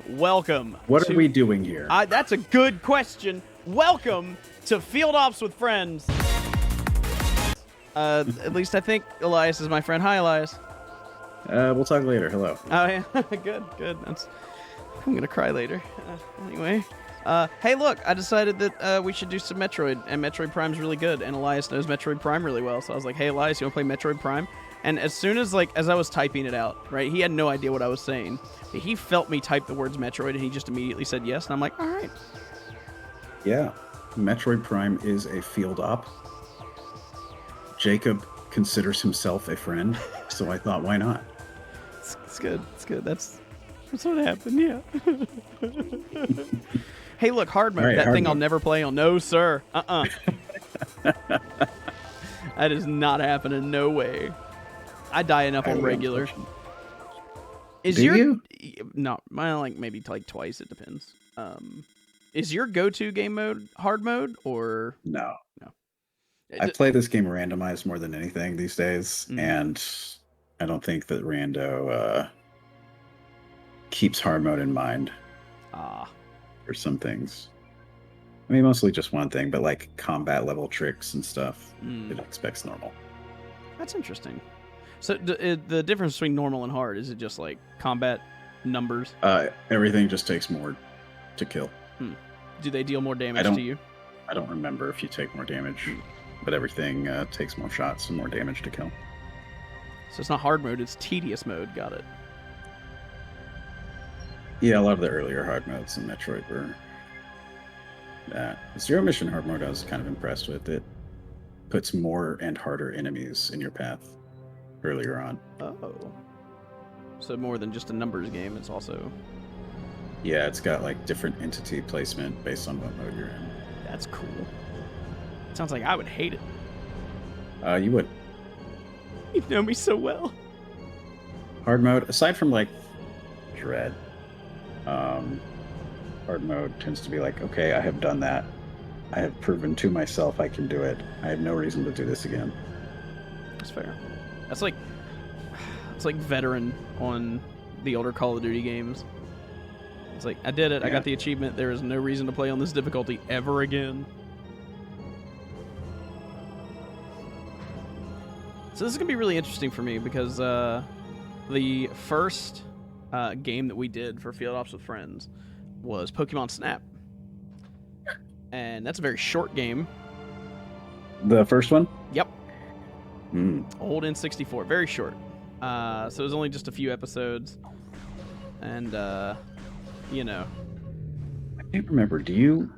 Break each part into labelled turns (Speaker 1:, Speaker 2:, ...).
Speaker 1: welcome.
Speaker 2: What are we doing here?
Speaker 1: That's a good question. Welcome to Field Ops with Friends. At least I think Elias is my friend. Hi, Elias.
Speaker 2: We'll talk later. Hello.
Speaker 1: Oh, yeah. Good. I'm gonna cry later. Anyway. Hey, look, I decided that we should do some Metroid, and Metroid Prime's really good, and Elias knows Metroid Prime really well, so I was like, hey, Elias, you want to play Metroid Prime? And as soon as, as I was typing it out, right, he had no idea what I was saying. He felt me type the words Metroid, and he just immediately said yes, and I'm like, all right.
Speaker 2: Yeah, Metroid Prime is a field op. Jacob considers himself a friend, so I thought, why not?
Speaker 1: It's good. That's what happened, yeah. Hey, look, hard mode. Right, that thing mode. I'll never play on. No, sir. That is not happening. No way. I die enough on regular.
Speaker 2: You?
Speaker 1: No, mine maybe twice. It depends. Is your go-to game mode hard mode or
Speaker 2: no? I play this game randomized more than anything these days, and I don't think that rando keeps hard mode in mind. For some things. I mean, mostly just one thing, but like combat level tricks and stuff, it expects normal.
Speaker 1: That's interesting. So the difference between normal and hard, is it just like combat numbers?
Speaker 2: Everything just takes more to kill.
Speaker 1: Do they deal more damage to you?
Speaker 2: I don't remember if you take more damage, but everything takes more shots and more damage to kill.
Speaker 1: So it's not hard mode, it's tedious mode. Got it.
Speaker 2: Yeah, a lot of the earlier hard modes in Metroid were that. Zero Mission hard mode I was kind of impressed with. It puts more and harder enemies in your path earlier on.
Speaker 1: Oh. So more than just a numbers game, it's also...
Speaker 2: Yeah, it's got like different entity placement based on what mode you're in.
Speaker 1: That's cool. Sounds like I would hate it.
Speaker 2: You would.
Speaker 1: You know me so well.
Speaker 2: Hard mode, aside from like Dread, hard mode tends to be like, okay, I have done that. I have proven to myself I can do it. I have no reason to do this again.
Speaker 1: That's fair. It's like veteran on the older Call of Duty games. It's like, I did it. Yeah. I got the achievement. There is no reason to play on this difficulty ever again. So this is going to be really interesting for me because the first game that we did for Field Ops with Friends was Pokemon Snap. And that's a very short game.
Speaker 2: The first one?
Speaker 1: Yep. Old N64. Very short. So it was only just a few episodes. And, you know.
Speaker 2: I can't remember. Do you...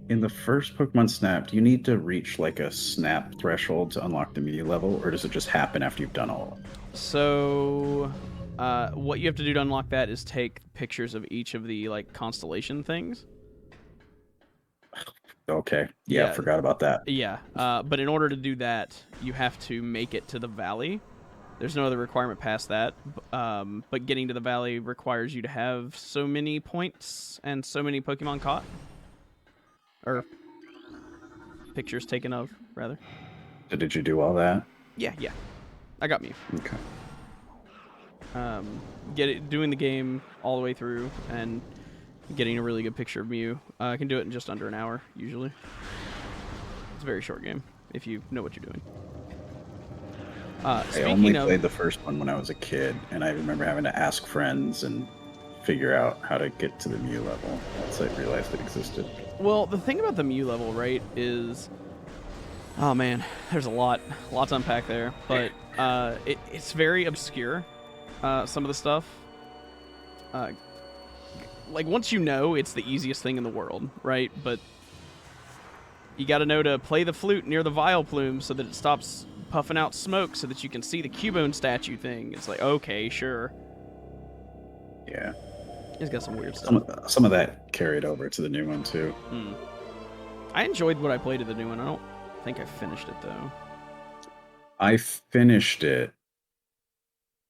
Speaker 2: In the first Pokemon Snap, do you need to reach like a Snap threshold to unlock the Mew level, or does it just happen after you've done all of them?
Speaker 1: So, what you have to do to unlock that is take pictures of each of the like constellation things.
Speaker 2: Okay. Yeah, I forgot about that.
Speaker 1: Yeah, but in order to do that, you have to make it to the valley. There's no other requirement past that, but getting to the valley requires you to have so many points and so many Pokemon caught. Or pictures taken of, rather.
Speaker 2: So did you do all that?
Speaker 1: Yeah. I got Mew.
Speaker 2: Okay.
Speaker 1: Doing the game all the way through and getting a really good picture of Mew. I can do it in just under an hour, usually. It's a very short game, if you know what you're doing.
Speaker 2: I only played the first one when I was a kid, and I remember having to ask friends and figure out how to get to the Mew level once I realized it existed.
Speaker 1: Well, the thing about the Mew level, right, is... Oh, man, there's a lot to unpack there, but it's very obscure, some of the stuff. Like, once you know, it's the easiest thing in the world, right? But you gotta know to play the flute near the Vileplume so that it stops puffing out smoke so that you can see the Cubone statue thing. It's like, okay, sure.
Speaker 2: Yeah.
Speaker 1: It's got some weird stuff.
Speaker 2: Some of that carried over to the new one, too.
Speaker 1: I enjoyed what I played of the new one. I don't think I finished it, though.
Speaker 2: I finished it,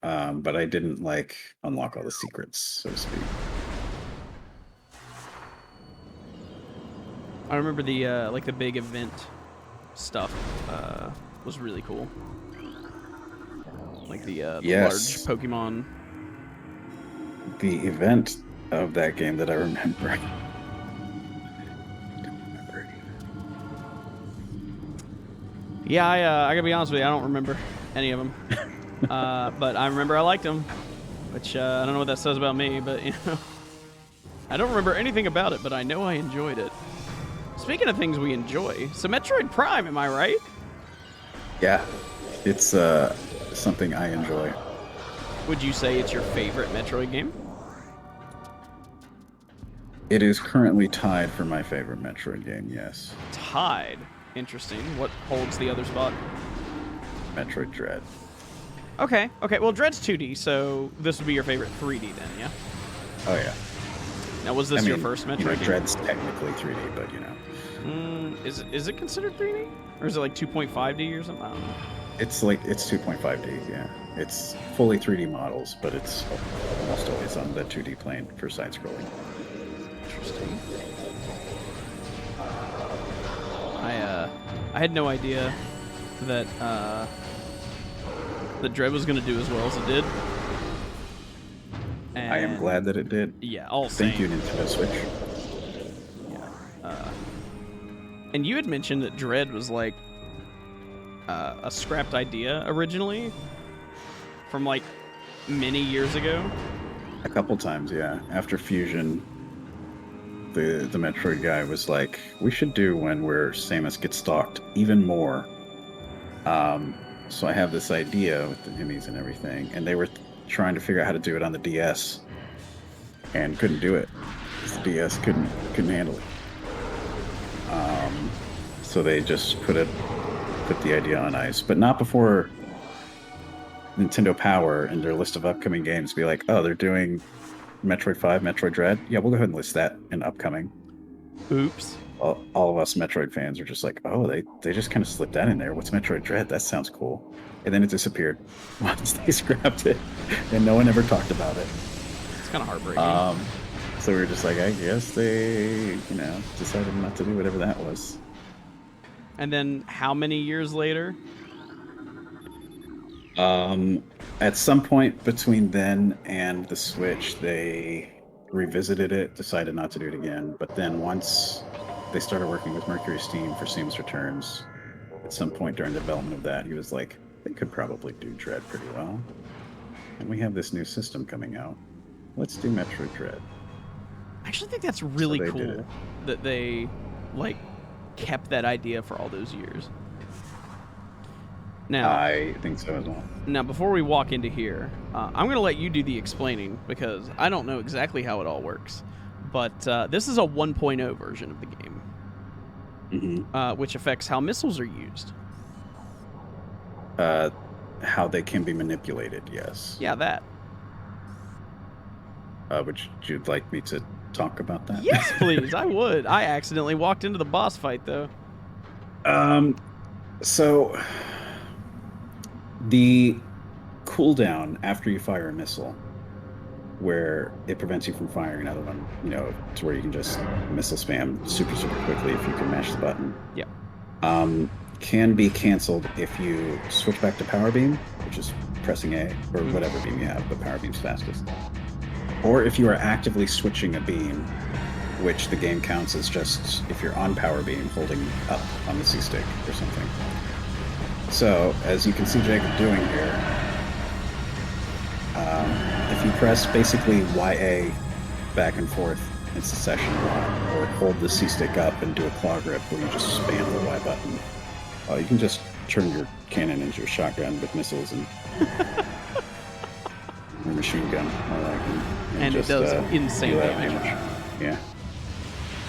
Speaker 2: but I didn't, unlock all the secrets, so to speak.
Speaker 1: I remember the big event stuff was really cool. Like the large Pokemon
Speaker 2: the event of that game that I remember. I don't remember it either.
Speaker 1: Yeah, I gotta be honest with you, I don't remember any of them. But I remember I liked them, which I don't know what that says about me, but you know, I don't remember anything about it, but I know I enjoyed it. Speaking of things we enjoy, so Metroid Prime, am I right?
Speaker 2: Yeah, it's something I enjoy.
Speaker 1: Would you say it's your favorite Metroid game?
Speaker 2: It is currently tied for my favorite Metroid game, yes.
Speaker 1: Tied. Interesting. What holds the other spot?
Speaker 2: Metroid Dread.
Speaker 1: Okay. Well, Dread's 2D, so this would be your favorite 3D then, yeah?
Speaker 2: Oh, yeah.
Speaker 1: Now, was this your first Metroid game?
Speaker 2: Dread's technically 3D, but you know.
Speaker 1: Is it considered 3D? Or is it like 2.5D or something? I don't know.
Speaker 2: It's 2.5D, yeah. It's fully 3D models, but it's almost always on the 2D plane for side-scrolling.
Speaker 1: Interesting. I had no idea that the Dread was going to do as well as it did. And
Speaker 2: I am glad that it did.
Speaker 1: Yeah, all
Speaker 2: Thank you, Nintendo Switch.
Speaker 1: Yeah. And you had mentioned that Dread was like a scrapped idea originally from like many years ago.
Speaker 2: A couple times, yeah. After Fusion, the Metroid guy was like, we should do one where Samus gets stalked even more. So I have this idea with the enemies and everything, and they were trying to figure out how to do it on the DS, and couldn't do it because the DS couldn't handle it. So they just put the idea on ice, but not before Nintendo Power and their list of upcoming games be like, oh, they're doing Metroid 5, Metroid Dread. Yeah, we'll go ahead and list that in upcoming.
Speaker 1: Oops.
Speaker 2: All of us Metroid fans are just like, oh, they just kind of slipped that in there. What's Metroid Dread? That sounds cool. And then it disappeared once they scrapped it, and no one ever talked about it.
Speaker 1: It's kind of heartbreaking.
Speaker 2: So we were just like, I guess they, decided not to do whatever that was.
Speaker 1: And then how many years later?
Speaker 2: At some point between then and the Switch, they revisited it, decided not to do it again. But then once they started working with Mercury Steam for Seam's Returns, at some point during the development of that, he was like, they could probably do Dread pretty well. And we have this new system coming out. Let's do Metroid Dread.
Speaker 1: I actually think that's really cool that they, kept that idea for all those years. Now,
Speaker 2: I think so as well.
Speaker 1: Now, before we walk into here, I'm going to let you do the explaining because I don't know exactly how it all works. But this is a 1.0 version of the game, which affects how missiles are used.
Speaker 2: How they can be manipulated, yes.
Speaker 1: Yeah, that.
Speaker 2: Would you like me to talk about that?
Speaker 1: Yes, please. I would. I accidentally walked into the boss fight, though.
Speaker 2: So the cooldown after you fire a missile, where it prevents you from firing another one, to where you can just missile spam super quickly if you can mash the button.
Speaker 1: Yeah.
Speaker 2: Can be canceled if you switch back to power beam, which is pressing A, or whatever beam you have, but power beam's fastest. Or if you are actively switching a beam, which the game counts as just if you're on power beam holding up on the C stick or something. So, as you can see Jacob doing here, if you press basically YA back and forth in succession a lot, or hold the C stick up and do a claw grip where you just spam the Y button, you can just turn your cannon into a shotgun with missiles and or machine gun,
Speaker 1: and just, it does insane damage.
Speaker 2: Yeah.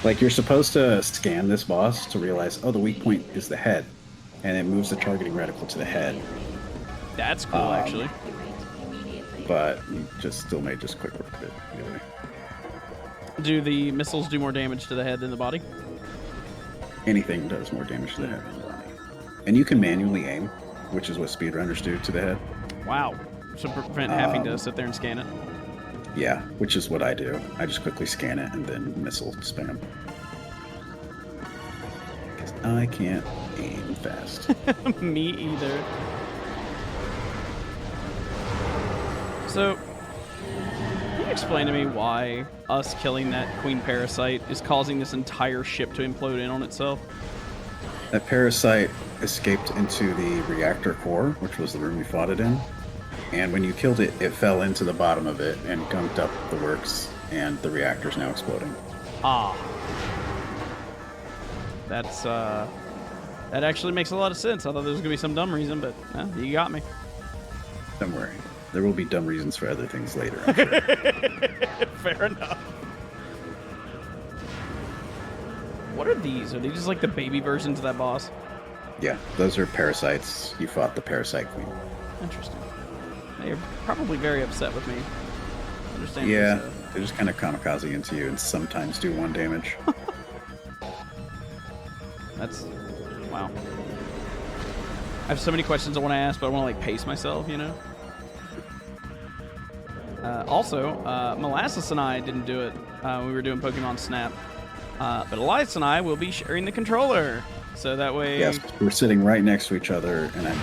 Speaker 2: Like, you're supposed to scan this boss to realize, the weak point is the head, and it moves the targeting reticle to the head.
Speaker 1: That's cool, actually.
Speaker 2: But you still made just quick work of it. Anyway.
Speaker 1: Do the missiles do more damage to the head than the body?
Speaker 2: Anything does more damage to the head than the body. And you can manually aim, which is what speedrunners do to the head.
Speaker 1: Wow. So prevent having to sit there and scan it?
Speaker 2: Yeah, which is what I do. I just quickly scan it and then missile spam. Because I can't aim fast.
Speaker 1: Me either. So, you explain to me why us killing that queen parasite is causing this entire ship to implode in on itself?
Speaker 2: That parasite escaped into the reactor core, which was the room you fought it in. And when you killed it, it fell into the bottom of it and gunked up the works, and the reactor's now exploding.
Speaker 1: Ah. That's, that actually makes a lot of sense. I thought there was going to be some dumb reason, but you got me.
Speaker 2: Don't worry. There will be dumb reasons for other things later, I'm sure.
Speaker 1: Fair enough. What are these? Are they just like the baby versions of that boss?
Speaker 2: Yeah, those are parasites. You fought the parasite queen.
Speaker 1: Interesting. They're probably very upset with me. Understand?
Speaker 2: Yeah, they just kind of kamikaze into you and sometimes do 1 damage.
Speaker 1: That's... wow. I have so many questions I want to ask, but I want to like pace myself, you know? Also, Molasses and I didn't do it when we were doing Pokemon Snap. But Elias and I will be sharing the controller. So that way...
Speaker 2: Yes, we're sitting right next to each other, and I'm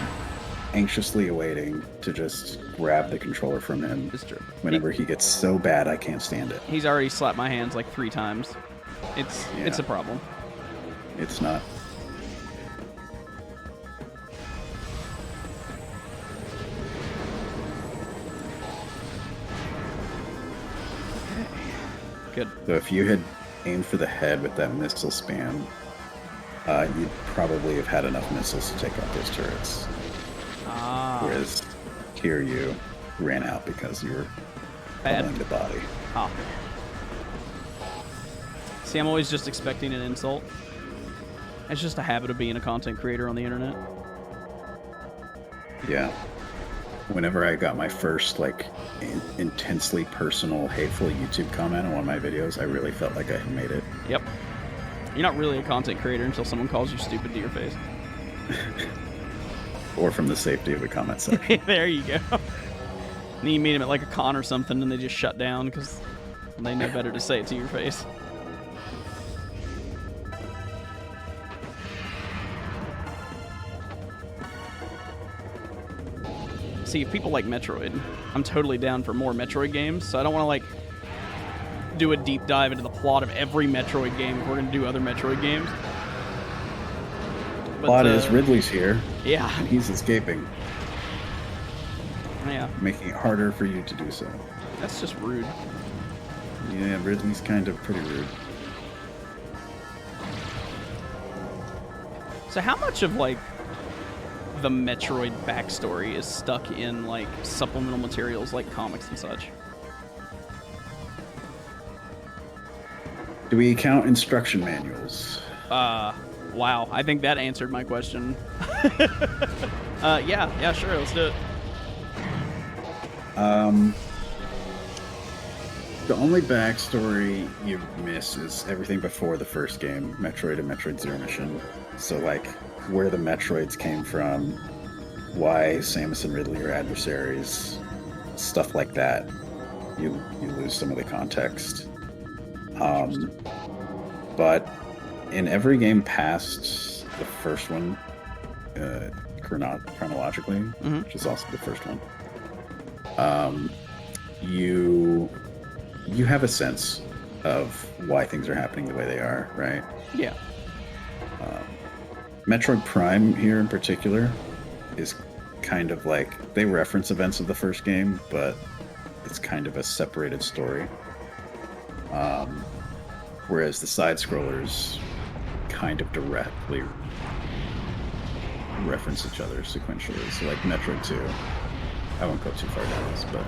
Speaker 2: anxiously awaiting to just grab the controller from him.
Speaker 1: It's true.
Speaker 2: Whenever he gets so bad, I can't stand it.
Speaker 1: He's already slapped my hands like 3 times. It's a problem.
Speaker 2: It's not.
Speaker 1: Good.
Speaker 2: So if you had aimed for the head with that missile spam, you'd probably have had enough missiles to take out those turrets.
Speaker 1: Ah.
Speaker 2: Whereas here you ran out because you were pummeling the body.
Speaker 1: Ah. See, I'm always just expecting an insult. It's just a habit of being a content creator on the internet.
Speaker 2: Yeah. Whenever I got my first, like, intensely personal, hateful YouTube comment on one of my videos, I really felt like I had made it.
Speaker 1: Yep. You're not really a content creator until someone calls you stupid to your face.
Speaker 2: Or from the safety of the comment section.
Speaker 1: There you go. And then you meet them at like a con or something and they just shut down because they know better to say it to your face. See, if people like Metroid, I'm totally down for more Metroid games, so I don't want to like do a deep dive into the plot of every Metroid game if we're going to do other Metroid games. But,
Speaker 2: Plot is Ridley's here.
Speaker 1: Yeah.
Speaker 2: And he's escaping.
Speaker 1: Yeah.
Speaker 2: Making it harder for you to do so.
Speaker 1: That's just rude.
Speaker 2: Yeah, Ridley's kind of pretty rude.
Speaker 1: So how much of like the Metroid backstory is stuck in like supplemental materials like comics and such?
Speaker 2: Do we count instruction manuals?
Speaker 1: Wow. I think that answered my question. Yeah, sure. Let's do it.
Speaker 2: The only backstory you miss is everything before the first game, Metroid and Metroid Zero Mission. So, like, where the Metroids came from, why Samus and Ridley are adversaries, stuff like that. You lose some of the context. But in every game past the first one, chronologically, which is also the first one, you have a sense of why things are happening the way they are, right?
Speaker 1: Yeah.
Speaker 2: Metroid Prime here in particular is kind of like, they reference events of the first game, but it's kind of a separated story. Whereas the side-scrollers kind of directly reference each other sequentially. So like Metroid 2, I won't go too far down this, but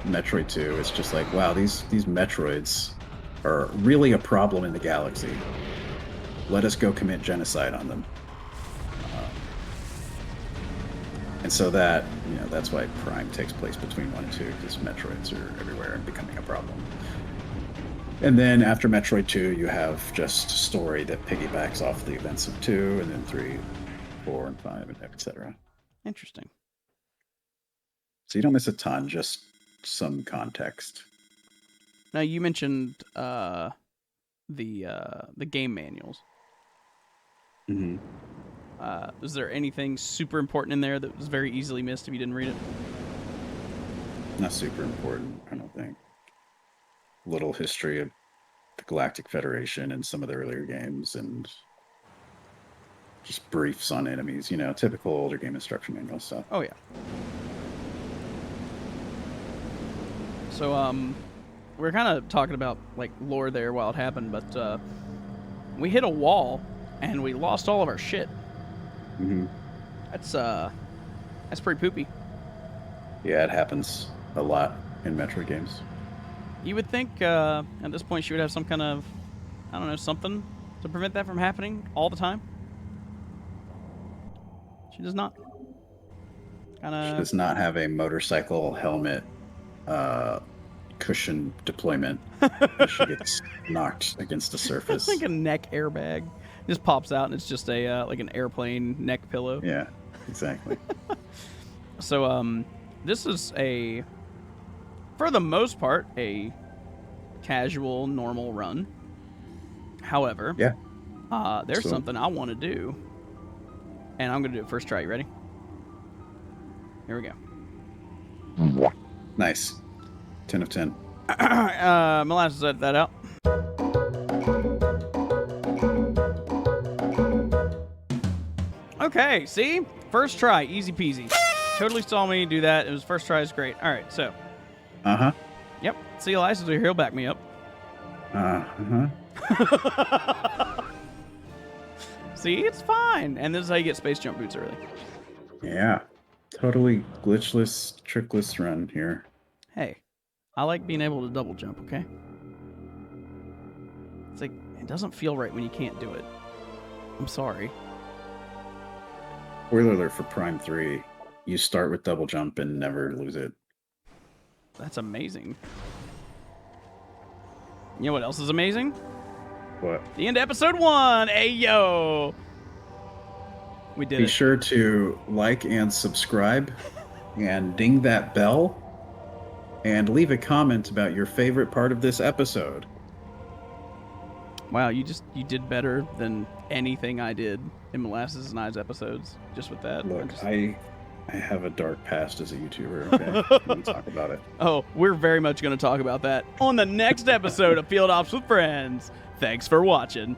Speaker 2: Metroid 2 is just like, wow, these Metroids are really a problem in the galaxy. Let us go commit genocide on them. And so that, that's why Prime takes place between 1 and 2, because Metroids are everywhere and becoming a problem. And then after Metroid 2, you have just a story that piggybacks off the events of 2, and then 3, 4, and 5, and etc.
Speaker 1: Interesting.
Speaker 2: So you don't miss a ton, just some context.
Speaker 1: Now, you mentioned the game manuals.
Speaker 2: Mm-hmm.
Speaker 1: Was there anything super important in there that was very easily missed if you didn't read it?
Speaker 2: Not super important, I don't think. Little history of the Galactic Federation and some of the earlier games, and just briefs on enemies. Typical older game instruction manual stuff.
Speaker 1: Oh yeah. So we're kind of talking about like lore there while it happened, but we hit a wall and we lost all of our shit.
Speaker 2: Mm-hmm.
Speaker 1: That's pretty poopy.
Speaker 2: Yeah, it happens a lot in Metroid games.
Speaker 1: You would think at this point she would have some kind of, I don't know, something to prevent that from happening all the time. She does not.
Speaker 2: She does not have a motorcycle helmet cushion deployment. She gets knocked against a surface.
Speaker 1: It's like a neck airbag. It just pops out and it's just a like an airplane neck pillow.
Speaker 2: Yeah, exactly.
Speaker 1: So this is for the most part, a casual, normal run. However,
Speaker 2: yeah,
Speaker 1: there's something I want to do, and I'm going to do it first try. You ready? Here we go.
Speaker 2: Nice. 10 of 10.
Speaker 1: Molasses, edit that out. Okay, see? First try, easy peasy. Totally saw me do that. It was first try, is great. All right, so.
Speaker 2: Uh-huh.
Speaker 1: Yep. See, Elias is here. He'll back me up.
Speaker 2: Uh-huh.
Speaker 1: See, it's fine. And this is how you get space jump boots early.
Speaker 2: Yeah. Totally glitchless, trickless run here.
Speaker 1: Hey, I like being able to double jump, okay? It's like, it doesn't feel right when you can't do it. I'm sorry.
Speaker 2: Spoiler alert for Prime 3. You start with double jump and never lose it.
Speaker 1: That's amazing. You know what else is amazing?
Speaker 2: What?
Speaker 1: The end of episode 1. Hey, yo. We did it.
Speaker 2: Be sure to like and subscribe and ding that bell and leave a comment about your favorite part of this episode.
Speaker 1: Wow, you did better than anything I did in Molasses and I's episodes just with that.
Speaker 2: Look, I have a dark past as a YouTuber, okay? We can talk about it.
Speaker 1: Oh, we're very much going to talk about that on the next episode of Field Ops with Friends. Thanks for watching.